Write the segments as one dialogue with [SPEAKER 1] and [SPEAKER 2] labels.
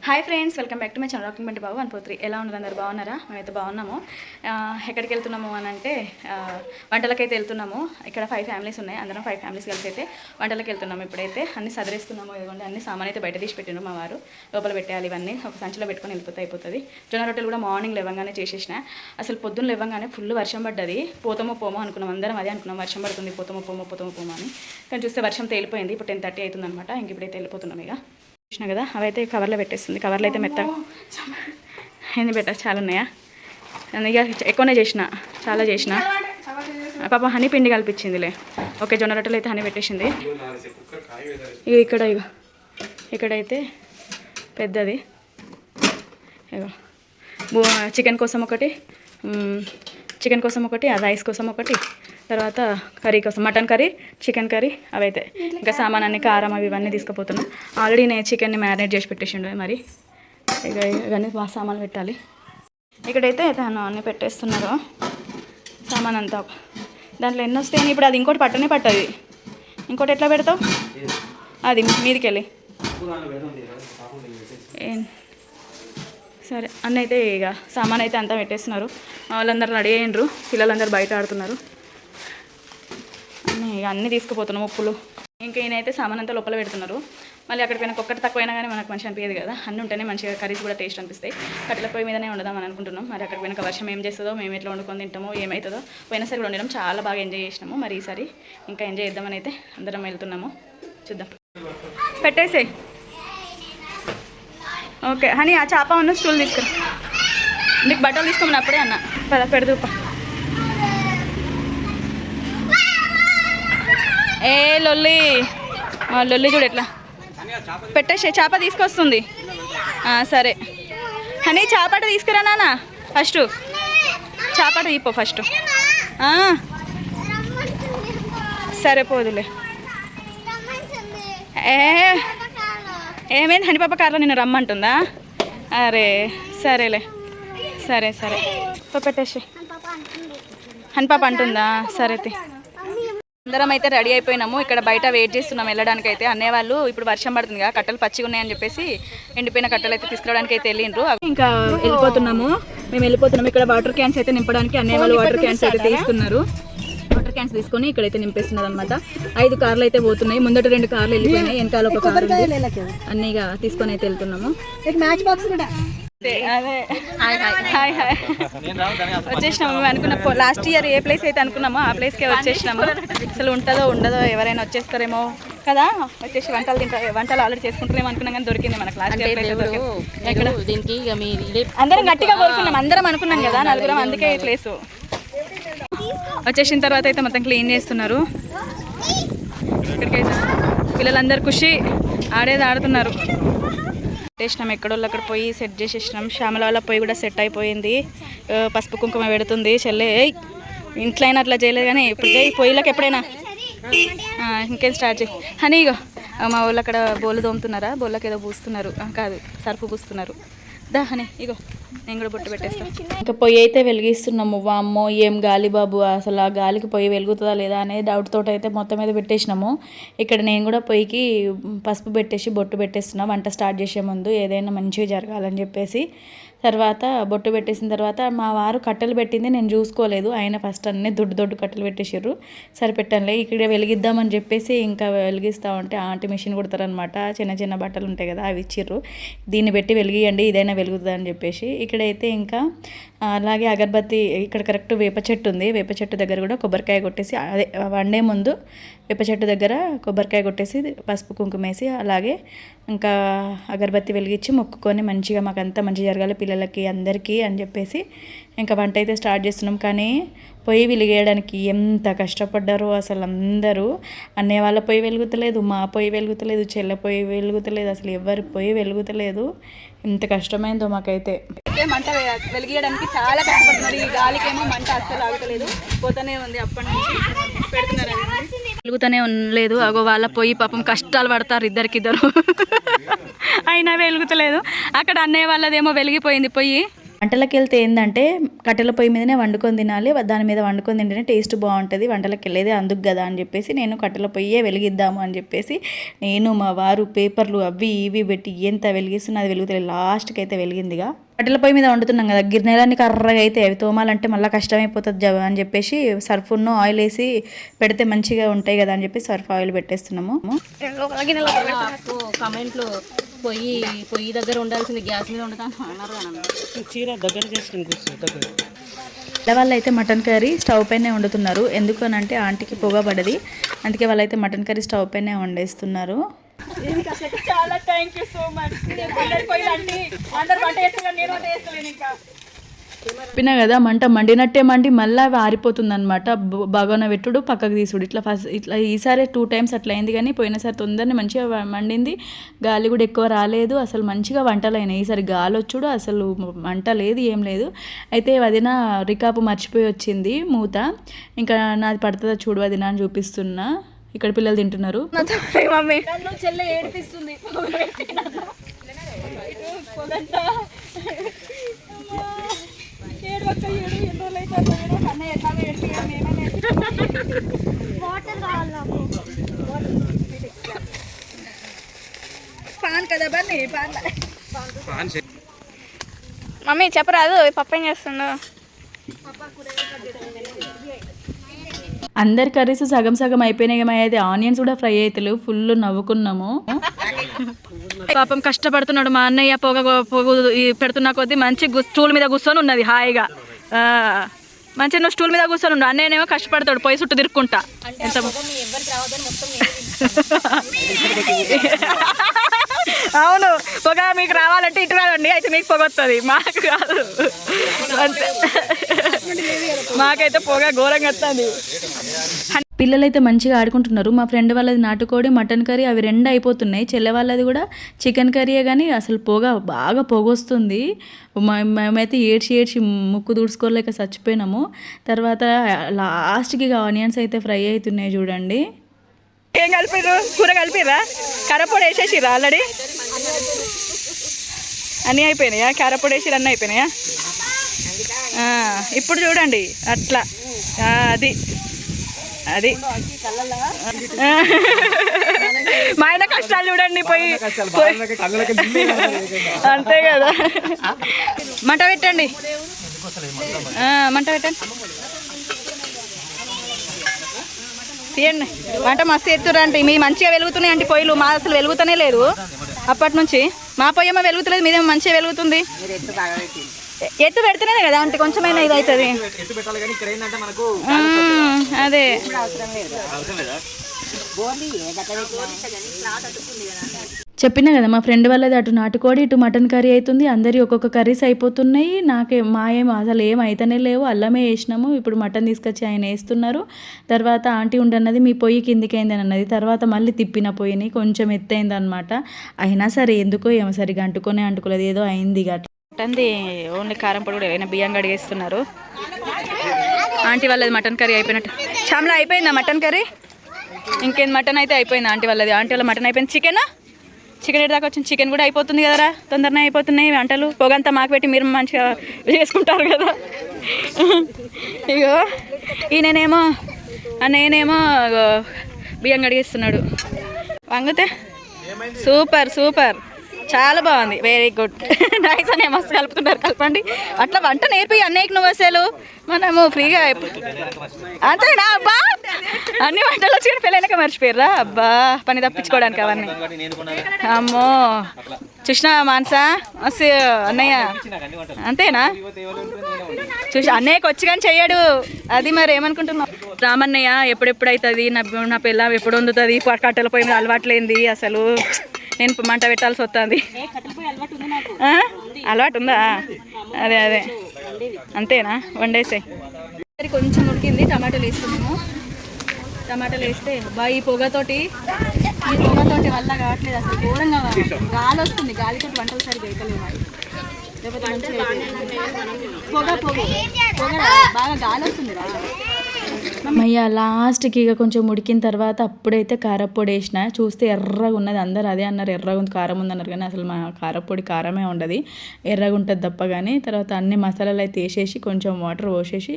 [SPEAKER 1] Hi friends, welcome back to my channel rocking Bunty Babu 143. ఎలా ఉన్నారు? అందరు బాగున్నారా? మేమైతే బాగున్నాము. ఎక్కడికి వెళ్తున్నాము అని అంటే వంటలకైతే వెళ్తున్నాము. ఇక్కడ 5 ఫ్యామిలీస్ ఉన్నాయి. అందరం 5 ఫ్యామిలీస్ కలిసి అయితే వంటలకు వెళ్తున్నాము. ఇప్పుడైతే అన్ని సదరిస్తున్నాము. ఇదిగోండి అన్ని సామాన్ అయితే బయట తీసి పెట్టినాము. మా వారు లోపల పెట్టేయాలి. ఇవన్నీ ఒక సంచిలో పెట్టుకొని వెళ్ళిపోతే అయిపోతుంది. జొన్న రొట్టెలు కూడా మార్నింగ్ లేవగానే చేసేసిన. అసలు పొద్దున్న లేవగానే ఫుల్ వర్షం పడ్డది. పోతామో పోమో అనుకున్నాం, అందరం అదే అనుకున్నాం, వర్షం పడుతుంది, పోతామో పోమో అని. కానీ చూస్తే వర్షం తేలిపోయింది. ఇప్పుడు 10:30 అవుతుంది అనమాట. ఇంక ఇప్పుడైతే వెళ్ళిపోతున్నాం. ఇక చూసినా కదా, అవైతే కవర్లో పెట్టేస్తుంది. కవర్లో అయితే మెత్తగా ఏంది పెట్టా, చాలా ఉన్నాయా? ఇక ఎక్కువనే చేసిన, చాలా చేసిన. పాప హనీ పిండి కలిపించిందిలే. ఓకే, జొన్న రొట్టెలు అయితే హనీ పెట్టేసింది. ఇక ఇక్కడైతే పెద్దది ఇగో చికెన్ కోసం ఒకటి, రైస్ కోసం ఒకటి, తర్వాత కర్రీ కోసం మటన్ కర్రీ, చికెన్ కర్రీ, అవైతే ఇంకా సామాన్ అన్ని కారం అవి ఇవన్నీ తీసుకుపోతున్నాం. ఆల్రెడీ నేను చికెన్ని మ్యారినేట్ చేసి పెట్టేసిండు. మరి ఇక ఇవన్నీ సామాన్లు పెట్టాలి. ఇక్కడైతే తను అన్నీ పెట్టేస్తున్నారు సామాన్ అంతా. దాంట్లో ఎన్ని వస్తాయని ఇప్పుడు అది ఇంకోటి పట్టది. ఇంకోటి ఎట్లా పెడతావు? అది మీదికి వెళ్ళి సరే అన్నీ అయితే ఇక సామాన్ అయితే అంతా పెట్టేస్తున్నారు. వాళ్ళందరూ రెడీ అయినరు, పిల్లలందరూ బయట ఆడుతున్నారు. అన్నీ తీసుకుపోతున్నాం. ఉప్పులు ఇంకా ఈయనైతే సామాన్ అంతా లోపల పెడుతున్నారు. మళ్ళీ అక్కడికి పోయినా ఒక్కటి తక్కువైనా కానీ మనకు మంచిగా అనిపించదు కదా. అన్నీ ఉంటేనే మంచిగా కర్రీస్ కూడా టేస్ట్ అనిపిస్తాయి. కట్టెల పొయ్యి మీదనే ఉండదాం అని అనుకుంటున్నాం. మరి అక్కడికి పోయినాక వర్షం ఏం చేస్తుందో, మేము ఎట్లా వండుకొని తింటామో, ఏమవుతుందో. పోయినసారి కూడా ఉండడం చాలా బాగా ఎంజాయ్ చేసినాము. మరి ఈసారి ఇంకా ఎంజాయ్ చేద్దామని అయితే అందరం వెళ్తున్నాము. చూద్దాం. పెట్టేసే. ఓకే హనీ, ఆ చేప ఉన్న స్టూల్ తీసుకురా. నీకు బట్టలు తీసుకోమని అప్పుడే అన్న. పద పెడదుపా. ఏ లొల్లి చూడు ఎట్లా పెట్టేసే. చేప తీసుకొస్తుంది. సరే హనీ, చేపట తీసుకురా నాన్న. ఫస్ట్ చేపట తీపో ఫస్ట్. సరే పోదులే. ఏమైంది? హనీ పాప కార్లో నిన్ను రమ్మంటుందా? అరే సరేలే, సరే పెట్టేసి. హనీ పాప అంటుందా? సరే. అందరం అయితే రెడీ అయిపోయినాము. ఇక్కడ బయట వెయిట్ చేస్తున్నాం వెళ్ళడానికి అయితే. అన్నయ్య వాళ్ళు ఇప్పుడు వర్షం పడుతుంది కదా, కట్టెలు పచ్చిగా ఉన్నాయని చెప్పేసి ఎండిపోయిన కట్టెలు అయితే తీసుకురావడానికి అయితే వెళ్ళిండ్రు. ఇంకా వెళ్ళిపోతున్నాము. మేము వెళ్ళిపోతున్నాము. ఇక్కడ వాటర్ క్యాన్స్ అయితే నింపడానికి అన్నయ్య వాళ్ళు వాటర్ క్యాన్స్ అయితే తీస్తున్నారు. వాటర్ క్యాన్స్ తీసుకొని ఇక్కడైతే నింపేస్తున్నారు అనమాట. 5 కార్లు అయితే పోతున్నాయి. ముందట 2 కార్లు వెళ్ళిపోయినాయి, వెనకాల ఒక కారు. అన్నీగా తీసుకొని అయితే వెళ్తున్నాము. అదే హాయ్ వచ్చేసినాము. మేము అనుకున్న లాస్ట్ ఇయర్ ఏ ప్లేస్ అయితే అనుకున్నామో ఆ ప్లేస్కే వచ్చేసినాము. అసలు ఉంటుందో ఉండదో, ఎవరైనా వచ్చేస్తారేమో కదా. వచ్చేసి వంటలు ఆల్రెడీ చేసుకుంటారేమో అనుకున్నాం, కానీ దొరికింది మనకు లాస్ట్ ఇయర్ ప్లేస్. దీనికి అందరం గట్టిగా కోరుకున్నాం, అందరం అనుకున్నాం కదా నలుగురం, అందుకే ఈ ప్లేస్. వచ్చేసిన తర్వాత అయితే మొత్తం క్లీన్ చేస్తున్నారు. ఇక్కడికైతే పిల్లలందరూ ఖుషి ఆడుతున్నారు. పెట్టేసినాం. ఎక్కడోళ్ళు అక్కడ పోయి సెట్ చేసేసినాం. శ్యామల వాళ్ళ పొయ్యి కూడా సెట్ అయిపోయింది. పసుపు కుంకుమ పెడుతుంది చెల్లె. ఇంట్లో అయినా అట్లా చేయలేదు కానీ ఇప్పుడు చేయి. పొయ్యిలకు ఎప్పుడైనా ఇంకేం స్టార్ట్ చేయి హనీ. ఇగో మా వాళ్ళు అక్కడ బోళ్ళు తోముతున్నారా, బోళ్ళకి ఏదో పూస్తున్నారు, కాదు సర్ఫ్ పూస్తున్నారు. దా హనీ, ఇగో నేను కూడా బొట్టు పెట్టేస్తాను. ఇంకా పొయ్యి అయితే వెలిగిస్తున్నాము. వామ్మో ఏం గాలి బాబు, అసలు ఆ గాలికి పొయ్యి వెలుగుతుందా లేదా అనే డౌట్ తోటి అయితే మొత్తం మీద పెట్టేసినాము. ఇక్కడ నేను కూడా పొయ్యికి పసుపు పెట్టేసి బొట్టు పెట్టేస్తున్నా. వంట స్టార్ట్ చేసే ముందు ఏదైనా మంచిగా జరగాలని చెప్పేసి. తర్వాత బొట్టు పెట్టేసిన తర్వాత మా వారు కట్టెలు పెట్టింది నేను చూసుకోలేదు. ఆయన ఫస్ట్ అన్నీ దొడ్డు కట్టెలు పెట్టేసారు. సరిపెట్టానులే ఇక్కడ వెలిగిద్దామని చెప్పేసి ఇంకా వెలిగిస్తూ ఉంటే ఆంటీ మిషన్ కుడతారనమాట. చిన్న బట్టలు ఉంటాయి కదా, అవి ఇచ్చిర్రు. దీన్ని పెట్టి వెలిగియండి, ఇదైనా వెలుగుతుంది అని చెప్పేసి. ఇక్కడైతే ఇంకా అలాగే అగరబత్తి. ఇక్కడ కరెక్ట్ వేప చెట్టు ఉంది. వేప చెట్టు దగ్గర కూడా కొబ్బరికాయ కొట్టేసి, అదే వండే ముందు వేప చెట్టు దగ్గర కొబ్బరికాయ కొట్టేసి పసుపు కుంకుమ వేసి అలాగే ఇంకా అగరబత్తి వెలిగించి మొక్కుకొని మంచిగా మాకంతా మంచి జరగాలి పిల్లలకి అందరికీ అని చెప్పేసి ఇంకా వంట అయితే స్టార్ట్ చేస్తున్నాం. కానీ పొయ్యి వెలిగేయడానికి ఎంత కష్టపడ్డారో అసలు అందరూ. అన్నయ్య వాళ్ళ పొయ్యి వెలుగుతలేదు, మా పొయ్యి వెలుగుతలేదు, చెల్లె పొయ్యి వెలుగుతలేదు, అసలు ఎవరి పొయ్యి వెలుగుతలేదు. ఎంత కష్టమైందో మాకైతే. మంట వెలిగేయడానికి చాలా కష్టపడుతున్నారు. ఈ గాలికేమో మంట అస్సలు ఆగుతలేదు, పోతూనే ఉంది. అప్పటి నుంచి పెడుతున్నారు, వెలుగుతూనే ఉండలేదు. అగో వాళ్ళ పొయ్యి పాపం కష్టాలు పడతారు ఇద్దరికిద్దరు, అయినా వెలుగుతలేదు. అక్కడ అన్నయ్య వాళ్ళదేమో వెలిగిపోయింది పొయ్యి. వంటలకు వెళ్తే ఏంటంటే కట్టెల పొయ్యి మీదనే వండుకొని తినాలి, దాని మీద వండుకొని తింటేనే టేస్ట్ బాగుంటుంది. వంటలకు వెళ్ళేది అందుకు కదా అని చెప్పేసి నేను కట్టెల పొయ్యే వెలిగిద్దాము అని చెప్పేసి నేను మా వారు పేపర్లు అవి ఇవి పెట్టి ఎంత వెలిగిస్తున్నా అది వెలుగుతుంది. లాస్ట్కి అయితే వెలిగిందిగా. కట్టెల పొయ్యి మీద వండుతున్నాం కదా, గిన్నెలన్నీ కర్రగా అయితే అవి తోమాలంటే మళ్ళీ కష్టమైపోతుంది అని చెప్పేసి సర్ఫును ఆయిల్ వేసి పెడితే మంచిగా ఉంటాయి కదా అని చెప్పి సర్ఫ్ ఆయిల్ పెట్టేస్తున్నాము.
[SPEAKER 2] కమెంట్లు పొయ్యి దగ్గర ఉండాల్సింది గ్యాస్ మీద వండుతాను
[SPEAKER 1] వాళ్ళు అయితే మటన్ కర్రీ స్టవ్ పైనే వండుతున్నారు. ఎందుకు అని అంటే ఆంటీకి పొగ పడది, అందుకే వాళ్ళైతే మటన్ కర్రీ స్టవ్ పైనే వండేస్తున్నారు.
[SPEAKER 3] చాలా థ్యాంక్ యూ సో మచ్.
[SPEAKER 1] చెప్పినా కదా మంట మండినట్టే మండి మళ్ళీ ఆరిపోతుంది అనమాట. బాగానే పెట్టుడు పక్కకు తీసుడు ఇట్లా ఈసారి 2 times అట్లా అయింది. కానీ పోయినసారి తొందరనే మంచిగా మండింది, గాలి కూడా ఎక్కువ రాలేదు, అసలు మంచిగా వంటలు అయినాయి. ఈసారి గాలి వచ్చుడు అసలు మంట లేదు ఏం లేదు. అయితే వదిన రికాపు మర్చిపోయి వచ్చింది మూత, ఇంకా నాది పడుతుందా చూడు వదిన అని చూపిస్తున్నా. ఇక్కడ పిల్లలు తింటున్నారు.
[SPEAKER 3] మమ్మీ చెల్లె ఏడిపిస్తుంది. మమ్మీ చెప్పరాదు పప్పు ఏం చేస్తున్నావు?
[SPEAKER 1] అందరి కర్రీస్ సగం సగం అయిపోయినాయి. అయితే ఆనియన్స్ కూడా ఫ్రై అవుతలేవు, ఫుల్ నవ్వుకున్నాము. పాపం కష్టపడుతున్నాడు మా అన్నయ్య. పొగ పెడుతున్నా కొద్దీ మంచి స్టూల్ మీద కూర్చొని ఉన్నది హాయిగా. మంచిగా నువ్వు స్టూల్ మీద కూర్చొని ఉండు, అన్నయ్యనేమో కష్టపడతాడు పొయ్యి చుట్టూ తిరుక్కుంటా. ఎంత అవును, పొగ మీకు రావాలంటే ఇటు రాదండి, అయితే మీకు పొగ వస్తుంది, మాకు కాదు. అంతే, మాకైతే పొగ ఘోరంగా వస్తుంది. పిల్లలైతే మంచిగా ఆడుకుంటున్నారు. మా ఫ్రెండ్ వాళ్ళది నాటుకోడి మటన్ కర్రీ అవి 2 అయిపోతున్నాయి. చెల్లె వాళ్ళది కూడా చికెన్ కర్రీయే, కానీ అసలు బాగా పొగ వస్తుంది. మేమైతే ఏడ్చి ముక్కు దూడ్చుకోలేక చచ్చిపోయినాము. తర్వాత లాస్ట్కి ఆనియన్స్ అయితే ఫ్రై అవుతున్నాయి చూడండి.
[SPEAKER 3] ఏం కలిపిర్రు? కూర కలిపిర్రా? కారపొడి వేసేసిర్రా ఆల్రెడీ? అన్నీ అయిపోయినాయా? కారపొడి వేసిర్రు అన్నీ అయిపోయినాయా? ఇప్పుడు చూడండి అట్లా, అది అది మా ఆయన కష్టాలు చూడండి. పోయి అంతే కదా. మంట పెట్టండి, మంట పెట్టండి, తీయండి. వంట మస్తు ఎత్తురంటే మీ మంచిగా వెలుగుతున్నాయి అంటే పొయ్యిలు, మా అసలు వెలుగుతూనే లేదు అప్పటి నుంచి. మా పొయ్యేమో వెలుగుతలేదు, మీదేమో మంచిగా వెలుగుతుంది. ఎత్తు పెడితేనే కదా అంటే కొంచెమైనా ఇది అవుతుంది. అదే
[SPEAKER 1] చెప్పినా కదా మా ఫ్రెండ్ వాళ్ళది అటు నాటుకోడి ఇటు మటన్ కర్రీ అవుతుంది. అందరి ఒక్కొక్క కర్రీస్ అయిపోతున్నాయి. మా ఏం అసలు ఏం అయితేనే లేవు. అల్లమే వేసినాము, ఇప్పుడు మటన్ తీసుకొచ్చి ఆయన వేస్తున్నారు. తర్వాత ఆంటీ ఉండన్నది మీ పొయ్యి కిందికి అయిందని అన్నది. తర్వాత మళ్ళీ తిప్పిన పొయ్యిని కొంచెం ఎత్తైంది అనమాట. అయినా సరే ఎందుకో ఏమో సరిగా అంటుకోలేదు, ఏదో అయింది గట్ల.
[SPEAKER 3] మటన్ది ఓన్లీ కారం పొడి కూడా అయినా బియ్యం కడిగేస్తున్నారు. ఆంటీ వాళ్ళది మటన్ కర్రీ అయిపోయినట్టు. శ్యామలా అయిపోయిందా మటన్ కర్రీ? ఇంకేం మటన్ అయితే అయిపోయింది ఆంటీ వాళ్ళది. ఆంటీ వాళ్ళ మటన్ అయిపోయింది. చికెన్ ఎటు దాకా వచ్చింది? చికెన్ కూడా అయిపోతుంది కదరా, తొందరనే అయిపోతున్నాయి వంటలు. పొగంతా మాకు పెట్టి మీరు మంచిగా చేసుకుంటారు కదా. ఇగో ఈయనేమో నేనేమో బియ్యం కడిగేస్తున్నాడు. వంగితే సూపర్ చాలా బాగుంది, వెరీ గుడ్, నైస్ అని మస్తు కలుపుతున్నారు. కలపండి అట్లా. వంట నేర్పి అన్నయ్యకి నువ్వు అసలు మనము ఫ్రీగా అంతేనా? అబ్బా అన్ని వంటలు వచ్చి పెళ్ళైనాక మర్చిపోయారా? అబ్బా పని తప్పించుకోవడానికి అవన్నీ. అమ్మో చూసినా మాన్సా మస్తు అన్నయ్య, అంతేనా? చూసి అన్నయ్యకి వచ్చి కానీ చెయ్యడు, అది మరి ఏమనుకుంటున్నావు? రామన్నయ్య ఎప్పుడెప్పుడు అవుతుంది, నా పిల్ల ఎప్పుడు వండుతుంది, కట్టెల పొయ్యి మీద అలవాట్లేంది, అసలు నేను మంట పెట్టాల్సి వస్తుంది. అలవాటు ఉందా? అదే అంతేనా? వండేసాయి. కొంచెం ఉడికింది, టమాటాలు వేస్తున్నాము. టమాటాలు వేస్తే ఈ పొగతోటి వల్ల కావట్లేదు, అసలు ఘోరంగా గాలి వస్తుంది. గాలితోటి వంటలు సరిగ్గా అయితలేవు. లేకపోతే మంచిగా పొగ బాగా గాలి వస్తుంది. మయ్య లాస్ట్కి ఇక కొంచెం ఉడికిన తర్వాత అప్పుడైతే కారప్పొడి వేసిన. చూస్తే ఎర్రగా ఉన్నది, అందరు అదే అన్నారు, ఎర్రగా ఉంది కారం ఉంది అన్నారు. కానీ అసలు మా కారప్పొడి కారమే ఉండదు, ఎర్రగా ఉంటుంది తప్ప. కానీ తర్వాత అన్ని మసాలాలు అయితే వేసేసి కొంచెం వాటర్ పోసేసి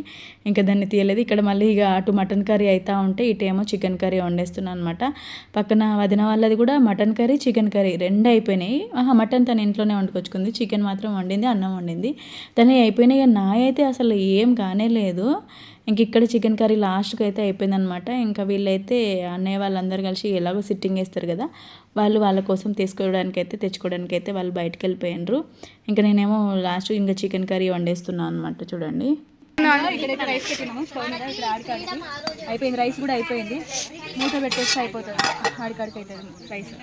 [SPEAKER 3] ఇంకా దాన్ని తీయలేదు. ఇక్కడ మళ్ళీ ఇక అటు మటన్ కర్రీ అవుతూ ఉంటే ఇటేమో చికెన్ కర్రీ వండేస్తున్నాను అనమాట. పక్కన వదిన వాళ్ళది కూడా మటన్ కర్రీ చికెన్ కర్రీ రెండు అయిపోయినాయి. మటన్ తను ఇంట్లోనే వండుకొచ్చుకుంది, చికెన్ మాత్రం వండింది, అన్నం వండింది. తను అయిపోయినాయి. ఇక నా అయితే అసలు ఏం కానే లేదు. ఇంక ఇక్కడ చికెన్ కర్రీ లాస్ట్కి అయితే అయిపోయిందనమాట. ఇంకా వీళ్ళైతే అన్నయ్య వాళ్ళందరూ కలిసి ఎలాగో సిట్టింగ్ వేస్తారు కదా, వాళ్ళు వాళ్ళ కోసం తెచ్చుకోవడానికి అయితే వాళ్ళు బయటకు వెళ్ళిపోయినరు. ఇంకా నేనేమో లాస్ట్ ఇంకా చికెన్ కర్రీ వండేస్తున్నాను అనమాట. చూడండి,
[SPEAKER 2] ఇక్కడైతే రైస్ పెట్టినాము స్టవ్ మీద. ఇక్కడ ఆడికాడికి అయిపోయింది, రైస్ కూడా అయిపోయింది. మూత పెట్టేస్తే అయిపోతుంది, ఆడికాడికి అవుతుంది రైస్.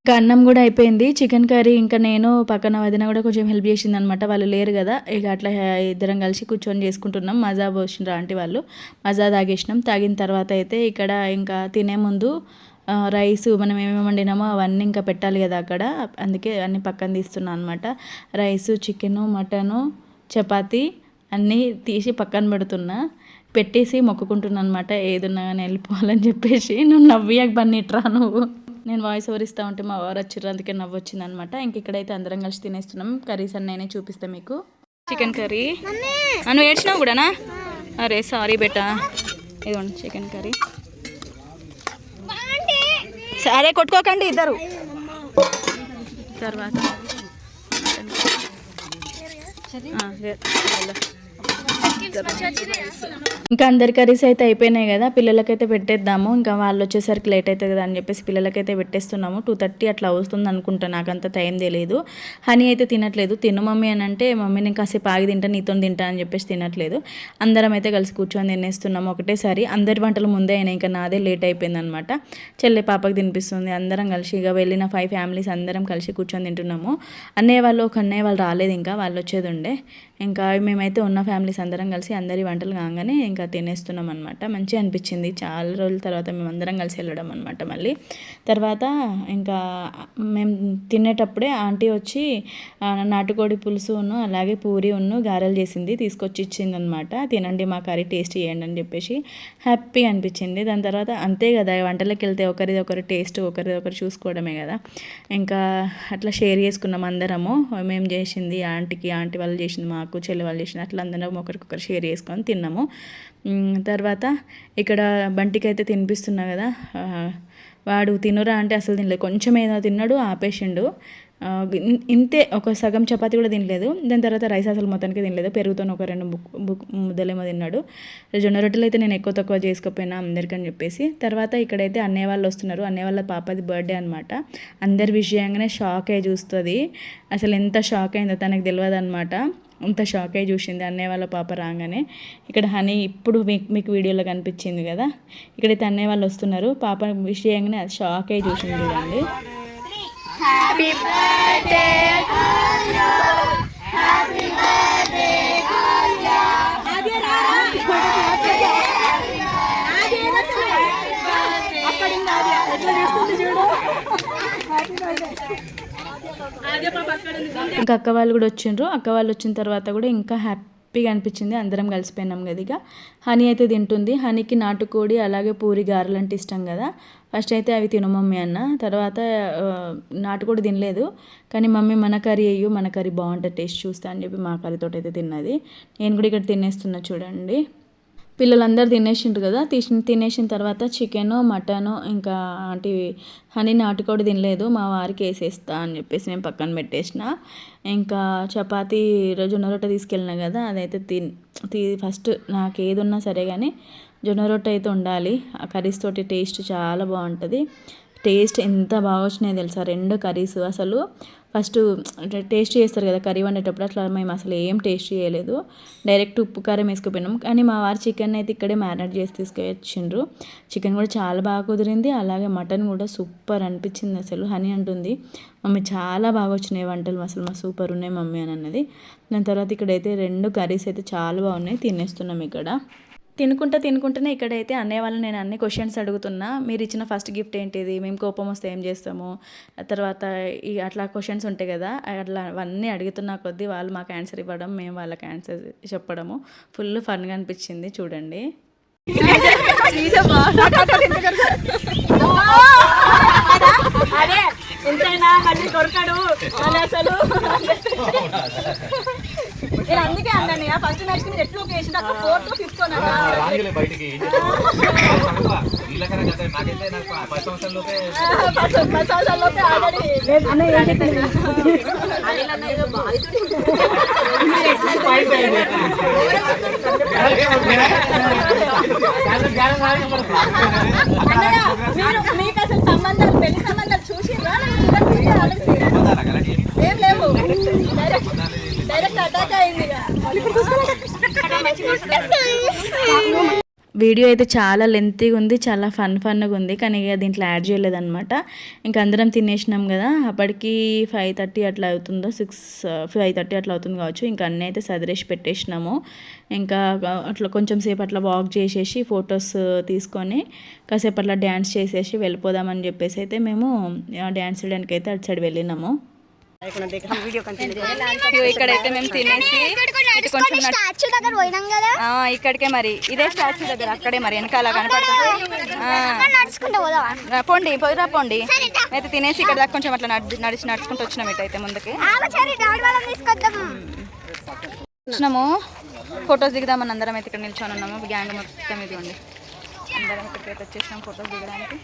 [SPEAKER 3] ఇంకా అన్నం కూడా అయిపోయింది. చికెన్ కర్రీ ఇంకా నేను పక్కన వదిన కూడా కొంచెం హెల్ప్ చేసింది అనమాట. వాళ్ళు లేరు కదా, ఇక అట్లా ఇద్దరం కలిసి కూర్చొని చేసుకుంటున్నాం. మజా పోసిండ్రు ఆంటీ వాళ్ళు, మజా తాగేసినాం. తాగిన తర్వాత అయితే ఇక్కడ ఇంకా తినే ముందు రైస్ మనం ఏమేమి వండినామో అవన్నీ ఇంకా పెట్టాలి కదా అక్కడ, అందుకే అన్నీ పక్కన తీస్తున్నాను అనమాట. రైసు, చికెను, మటను, చపాతీ అన్నీ తీసి పక్కన పెట్టేసి మొక్కుకుంటున్నాను అనమాట. ఏదున్నా కానీ వెళ్ళిపోవాలని చెప్పేసి. నువ్వు నవ్వియాక బన్నీట్రా నువ్వు, నేను వాయిస్ ఓవర్ ఇస్తూ ఉంటే మా వారు వచ్చిర్రు, అందుకే నవ్వు వచ్చింది అనమాట. ఇంక ఇక్కడైతే అందరం కలిసి తినేస్తున్నాం. కర్రీస్ అన్నీ చూపిస్తాను మీకు. చికెన్ కర్రీ నువ్వు ఏడ్చినావు కూడానా? అరే సారీ బేటా, ఇదిగోండి చికెన్ కర్రీ. సరే కొట్టుకోకండి ఇద్దరు. తర్వాత ఇంకా అందరి కర్రీస్ అయితే అయిపోయినాయి కదా, పిల్లలకైతే పెట్టేద్దాము. ఇంకా వాళ్ళు వచ్చేసరికి లేట్ అవుతుంది కదా అని చెప్పేసి పిల్లలకైతే పెట్టేస్తున్నాము. 2:30 అట్లా వస్తుంది అనుకుంటా, నాకంత టైం తెలియదు. హనీ అయితే తినట్లేదు. తిను మమ్మీ అని అంటే, మమ్మీ నేను కాసేపు ఆగి తింటా, నీతో తింటా అని చెప్పేసి తినట్లేదు. అందరం అయితే కలిసి కూర్చొని తినేస్తున్నాము ఒకటేసారి. అందరి వంటలు ముందే అయినాయి, ఇంకా నాదే లేట్ అయిపోయింది అనమాట. చెల్లె పాపకి తినిపిస్తుంది. అందరం కలిసి ఇక వెళ్ళిన 5 ఫ్యామిలీస్ అందరం కలిసి కూర్చొని తింటున్నాము. అన్నయ్య వాళ్ళు రాలేదు, ఇంకా వాళ్ళు వచ్చేది ఉండే. ఇంకా మేమైతే ఉన్న ఫ్యామిలీస్ అందరం కలిసి అందరి వంటలు కాగానే ఇంకా తినేస్తున్నాం అనమాట. మంచిగా అనిపించింది, చాలా రోజుల తర్వాత మేము అందరం కలిసి వెళ్ళడం అనమాట. మళ్ళీ తర్వాత ఇంకా మేము తినేటప్పుడే ఆంటీ వచ్చి నాటుకోడి పులుసును అలాగే పూరి గారెలు చేసింది, తీసుకొచ్చి ఇచ్చింది అనమాట. తినండి మా కర్రీ టేస్ట్ చేయండి అని చెప్పేసి హ్యాపీగా అనిపించింది. దాని తర్వాత అంతే కదా, వంటలకు వెళ్తే ఒకరిది ఒకరు టేస్ట్ ఒకరిది ఒకరు చూసుకోవడమే కదా. ఇంకా అట్లా షేర్ చేసుకున్నాం అందరము. మేము చేసింది ఆంటీ వాళ్ళు చేసింది మాకు, చెల్లి వాళ్ళు చేసింది, అట్లా అందరం ఒకరికొకరు షేర్ చేసుకొని తిన్నాము. తర్వాత ఇక్కడ బంటికి అయితే తినిపిస్తున్నా కదా, వాడు తినురా అంటే అసలు తినలేదు. కొంచెం ఏదో తిన్నాడు, ఆపేసిండు. ఇంతే, ఒక సగం చపాతి కూడా తినలేదు. దాని తర్వాత రైస్ అసలు మొత్తానికి తినలేదు. పెరుగుతో ఒక 2 ముద్దలేమో తిన్నాడు. జొన్న రొట్టెలు అయితే నేను ఎక్కువ తక్కువ చేసుకోపోయినా అందరికని చెప్పేసి. తర్వాత ఇక్కడైతే అన్నయ్య వాళ్ళు వస్తున్నారు. అన్నయ్య వాళ్ళ పాపది బర్త్డే అనమాట. అందరి విషయంగానే షాక్ అయ్యి చూస్తుంది. అసలు ఎంత షాక్ అయిందో తనకు తెలియదు అనమాట. అంత షాక్ అయ్యి చూసింది అన్నయ్య వాళ్ళ పాప రాగానే. ఇక్కడ హనీ ఇప్పుడు మీకు వీడియోలో కనిపించింది కదా, ఇక్కడైతే అన్నయ్య వాళ్ళు వస్తున్నారు. పాప విషయంగానే షాక్ అయ్యి చూసింది చూడండి. హ్యాపీ బర్త్డే హ్యాపీ బర్త్డే ఇంకా అక్క వాళ్ళు కూడా వచ్చిండ్రు. అక్క వాళ్ళు వచ్చిన తర్వాత కూడా ఇంకా హ్యాపీగా అనిపించింది, అందరం కలిసిపోయినాం కదా. ఇక హనీ అయితే తింటుంది. హనీకి నాటుకోడి అలాగే పూరి గారెలు అంటే ఇష్టం కదా. ఫస్ట్ అయితే అవి తిను మమ్మీ అన్న, తర్వాత నాటుకోడి తినలేదు. కానీ మమ్మీ మన కర్రీ బాగుంటుంది టేస్ట్ చూస్తా అని చెప్పి మా కర్రీతో అయితే తిన్నది. నేను కూడా ఇక్కడ తినేస్తున్నా చూడండి. పిల్లలందరూ తినేసిండ్రు కదా, తినేసిన తర్వాత చికెను మటను ఇంకా హనీ నాటుకోడి తినలేదు, మా వారికి వేసేస్తా అని చెప్పేసి నేను పక్కన పెట్టేసిన. ఇంకా చపాతీ జొన్న రొట్టె తీసుకెళ్ళినా కదా, అదైతే ఫస్ట్ నాకు ఏది ఉన్నా సరే కానీ జొన్న రొట్టె అయితే ఉండాలి. ఆ కర్రీస్ తోటి టేస్ట్ చాలా బాగుంటుంది. టేస్ట్ ఎంత బాగా వచ్చినాయి తెలుసా 2 కర్రీస్. అసలు ఫస్ట్ టేస్ట్ చేస్తారు కదా కర్రీ వండేటప్పుడు, అట్లా మేము అసలు ఏం టేస్ట్ చేయలేదు, డైరెక్ట్ ఉప్పు కారం వేసుకుపోయినాం. కానీ మా వారు చికెన్ అయితే ఇక్కడే మ్యారినేట్ చేసి తీసుకొచ్చిండ్రు. చికెన్ కూడా చాలా బాగా కుదిరింది, అలాగే మటన్ కూడా సూపర్ అనిపించింది. అసలు హనీ అంటుంది, మమ్మీ చాలా బాగా వచ్చినాయి వంటలు, అసలు మా సూపర్ ఉన్నాయి మమ్మీ అని అన్నది. దాని తర్వాత ఇక్కడైతే 2 కర్రీస్ అయితే చాలా బాగున్నాయి, తినేస్తున్నాం. ఇక్కడ తినుకుంటేనే ఇక్కడైతే అన్నయ్య వాళ్ళు నేను అన్ని క్వశ్చన్స్ అడుగుతున్నా. మీరు ఇచ్చిన ఫస్ట్ గిఫ్ట్ ఏంటిది, మేము కోపం వస్తే ఏం చేస్తాము, తర్వాత అట్లా క్వశ్చన్స్ ఉంటాయి కదా, అట్లా అవన్నీ అడుగుతున్నా కొద్దీ వాళ్ళు మాకు ఆన్సర్ ఇవ్వడం, మేము వాళ్ళకి ఆన్సర్ చెప్పడము ఫుల్ ఫన్గా అనిపించింది చూడండి. అదే ఎంతైనా మళ్ళీ దొరకడు అని అసలు నేను అందుకే అన్నాను ఫస్ట్ మ్యాచ్ మీరు ఎట్లా వేసి అక్కడ 4th 5th
[SPEAKER 4] బయటికి 10
[SPEAKER 3] సంవత్సరాల్లోపే ఆల్రెడీ మీకు అసలు సంబంధాలు పెళ్లి సంబంధాలు చూసిరా ఏం లేవు డైరెక్ట్ అటాక్ అయింది
[SPEAKER 1] వీడియో అయితే చాలా లెంతీగా ఉంది, చాలా ఫన్గా ఉంది, కానీ ఇక దీంట్లో యాడ్ చేయలేదన్నమాట. ఇంకా అందరం తినేసినాం కదా, అప్పటికి 5:30 అట్లా అవుతుందో 5:30 అట్లా అవుతుంది కావచ్చు. ఇంకా అన్నీ అయితే సదిరేసి పెట్టేసినాము. ఇంకా అట్లా కొంచెం సేపు అట్లా వాక్ చేసేసి ఫొటోస్ తీసుకొని కాసేపు అట్లా డ్యాన్స్ చేసేసి వెళ్ళిపోదామని చెప్పేసి అయితే మేము డ్యాన్స్ చేయడానికి అయితే అటు సైడ్ వెళ్ళినాము. ఇక్కడైతే మేము తినేసి కొంచెం ఇక్కడికే మరి ఇదే స్టాచ్యూ దగ్గర అక్కడే మరి వెనకాల కనపడుతుంది. పోండి పోయిరా పోండి. అయితే తినేసి ఇక్కడ దాకా కొంచెం అట్లా నడుచుకుంటూ వచ్చినాం. ఇటైతే ముందుకి వచ్చినాము, ఫొటోస్ దిగుదామని అందరం అయితే ఇక్కడ నిల్చొని ఉన్నాము. గ్యాంగ్ మొత్తం ఇది ఉంది. అందరం ఇక్కడికైతే వచ్చేసినాం ఫొటోస్ దిగడానికి.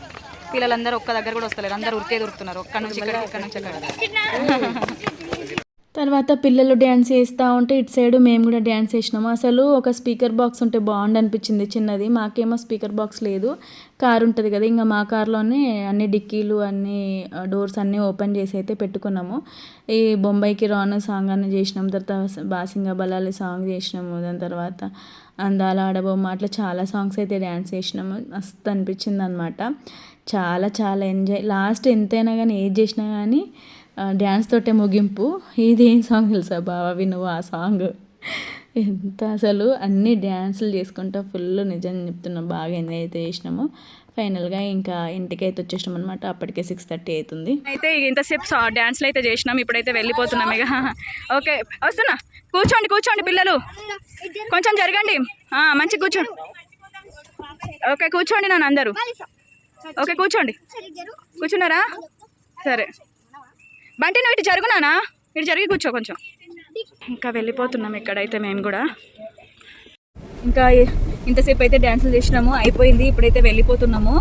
[SPEAKER 1] పిల్లలందరూ ఒక్క దగ్గర కూడా వస్తలేరు, అందరూ ఉరికే దొరుకుతున్నారు. ఒక్క నుంచి ఇక్కడ నుంచి అక్కడ. తర్వాత పిల్లలు డ్యాన్స్ చేస్తూ ఉంటే ఇటు సైడ్ మేము కూడా డ్యాన్స్ చేసినాము. అసలు ఒక స్పీకర్ బాక్స్ ఉంటే బాగుండు అనిపించింది చిన్నది. మాకేమో స్పీకర్ బాక్స్ లేదు, కార్ ఉంటుంది కదా, ఇంకా మా కార్లోనే అన్ని డిక్కీలు అన్ని డోర్స్ అన్నీ ఓపెన్ చేసి అయితే పెట్టుకున్నాము. ఈ బొంబాయికి రాను సాంగ్ అని చేసినాము, తర్వాత బాసింగా బలాలి సాంగ్ చేసినాము, దాని తర్వాత అందాల ఆడబొమ్మ, అట్లా చాలా సాంగ్స్ అయితే డ్యాన్స్ చేసినాము. మస్తు అనిపించింది అనమాట. చాలా చాలా ఎంజాయ్. లాస్ట్ ఎంతైనా కానీ ఏది చేసినా కానీ డ్యాన్స్ తోటే ముగింపు. ఇది ఏం సాంగ్ తెలుసా బావా, వినువు ఆ సాంగ్. ఎంత అసలు అన్ని డ్యాన్సులు చేసుకుంటా ఫుల్ నిజం చెప్తున్నాం, బాగా ఎంజాయ్ అయితే చేసినాము. ఫైనల్గా ఇంకా ఇంటికి అయితే వచ్చేసినాం అనమాట. అప్పటికే 6:30 అవుతుంది. అయితే ఇంతసేపు డ్యాన్స్లు అయితే చేసినాం, ఇప్పుడైతే వెళ్ళిపోతున్నాం ఇక. ఓకే వస్తున్నా, కూర్చోండి పిల్లలు, కొంచెం జరగండి, మంచిగా కూర్చోండి. ఓకే కూర్చోండి నన్ను అందరూ. ఓకే కూర్చున్నారా? సరే బంటి నువ్వు ఇటు జరుగునానా, ఇటు జరిగి కూర్చో కొంచెం. ఇంకా వెళ్ళిపోతున్నాం ఇక్కడైతే మేము కూడా. ఇంకా ఇంతసేపు అయితే డ్యాన్సులు చేసినాము, అయిపోయింది. ఇప్పుడైతే వెళ్ళిపోతున్నాము.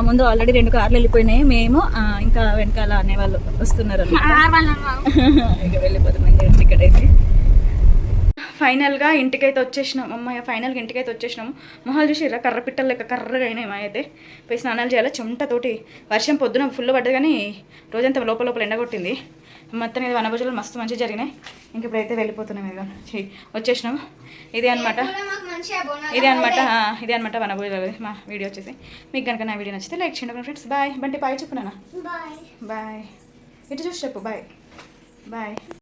[SPEAKER 1] ముందు ఆల్రెడీ 2 కార్లు వెళ్ళిపోయినాయి, మేము ఇంకా వెనకాల అనేవాళ్ళు వస్తున్నారు. ఇక వెళ్ళిపోతున్నాం ఇక్కడైతే. ఫైనల్గా ఇంటికైతే వచ్చేసినాం. అమ్మాయి ఫైనల్గా ఇంటికైతే వచ్చేసినాము. మొహాలు చూసిర్రా కర్ర పిట్టలు లెక్క కర్రగా అయినాయి. మా అయితే పోయి స్నానాలు చేయాలి. చెమటతోటి వర్షం పొద్దున ఫుల్ పడ్డది, కానీ రోజంతా లోపల ఎండగొట్టింది. మొత్తం ఇది వనభోజనాలు మస్తు మంచిగా జరిగినాయి. ఇంక ఇప్పుడైతే వెళ్ళిపోతున్నాం. ఇదిగో వచ్చేసినాం. ఇదే అనమాట వనభోజనాలు మా వీడియో వచ్చేసి. మీకు కనుక నా వీడియో నచ్చితే లైక్ చేయండి ఫ్రెండ్స్. బాయ్. బంటి బాయ్ చెప్పు నాన్న. బాయ్. ఇటు చూసి చెప్పు బాయ్.